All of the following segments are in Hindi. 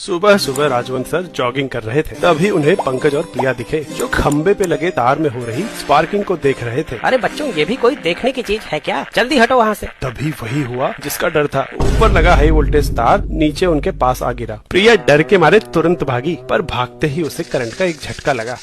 सुबह सुबह राजवंत सर जॉगिंग कर रहे थे, तभी उन्हें पंकज और प्रिया दिखे जो खंबे पे लगे तार में हो रही स्पार्किंग को देख रहे थे। अरे बच्चों, ये भी कोई देखने की चीज है क्या? जल्दी हटो वहाँ से। तभी वही हुआ जिसका डर था। ऊपर लगा हाई वोल्टेज तार नीचे उनके पास आ गिरा। प्रिया डर के मारे तुरंत भागी, पर भागते ही उसे करंट का एक झटका लगा।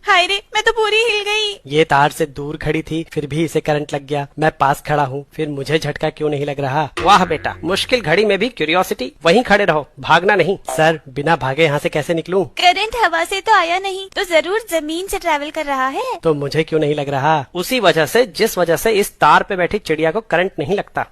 हाय रे, मैं तो पूरी हिल गई। ये तार से दूर खड़ी थी, फिर भी इसे करंट लग गया। मैं पास खड़ा हूँ, फिर मुझे झटका क्यों नहीं लग रहा? वाह बेटा, मुश्किल घड़ी में भी क्यूरियोसिटी। वहीं खड़े रहो, भागना नहीं। सर, बिना भागे यहाँ से कैसे निकलूं? करंट हवा से तो आया नहीं, तो जरूर जमीन से ट्रैवल कर रहा है। तो मुझे क्यों नहीं लग रहा? उसी वजह से जिस वजह से इस तार पे बैठी चिड़िया को करंट नहीं लगता।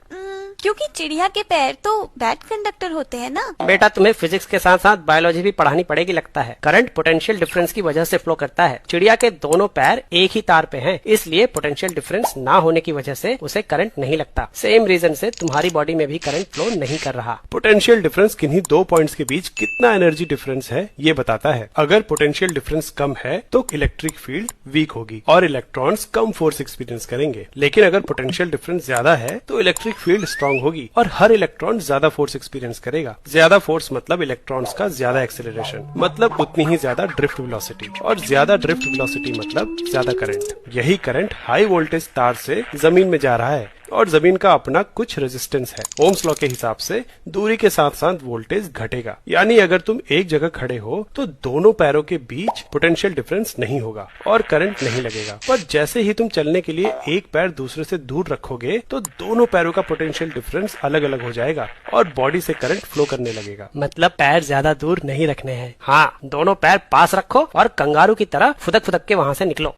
क्योंकि चिड़िया के पैर तो बैड कंडक्टर होते हैं ना। बेटा, तुम्हें फिजिक्स के साथ साथ बायोलॉजी भी पढ़ानी पड़ेगी लगता है। करंट पोटेंशियल डिफरेंस की वजह से फ्लो करता है। चिड़िया के दोनों पैर एक ही तार पे हैं, इसलिए पोटेंशियल डिफरेंस ना होने की वजह से उसे करंट नहीं लगता। सेम रीजन से तुम्हारी बॉडी में भी करंट फ्लो नहीं कर रहा। पोटेंशियल डिफरेंस किन्हीं दो पॉइंट्स के बीच कितना एनर्जी डिफरेंस है ये बताता है। अगर पोटेंशियल डिफरेंस कम है तो इलेक्ट्रिक फील्ड वीक होगी और इलेक्ट्रॉन्स कम फोर्स एक्सपीरियंस करेंगे। लेकिन अगर पोटेंशियल डिफरेंस ज्यादा है तो इलेक्ट्रिक फील्ड स्ट्रांग होगी और हर इलेक्ट्रॉन ज्यादा फोर्स एक्सपीरियंस करेगा। ज्यादा फोर्स मतलब इलेक्ट्रॉन्स का ज्यादा एक्सेलरेशन, मतलब उतनी ही ज्यादा ड्रिफ्ट वेलोसिटी, और ज्यादा ड्रिफ्ट वेलोसिटी मतलब ज्यादा करंट। यही करंट हाई वोल्टेज तार से जमीन में जा रहा है और जमीन का अपना कुछ रेजिस्टेंस है। ओम्स लॉ के हिसाब से दूरी के साथ साथ वोल्टेज घटेगा। यानी अगर तुम एक जगह खड़े हो तो दोनों पैरों के बीच पोटेंशियल डिफरेंस नहीं होगा और करंट नहीं लगेगा। पर जैसे ही तुम चलने के लिए एक पैर दूसरे से दूर रखोगे तो दोनों पैरों का पोटेंशियल डिफरेंस अलग अलग हो जाएगा और बॉडी से करंट फ्लो करने लगेगा। मतलब पैर ज्यादा दूर नहीं रखने हैं। हाँ, दोनों पैर पास रखो और कंगारू की तरह फुदक फुदक के वहाँ से निकलो।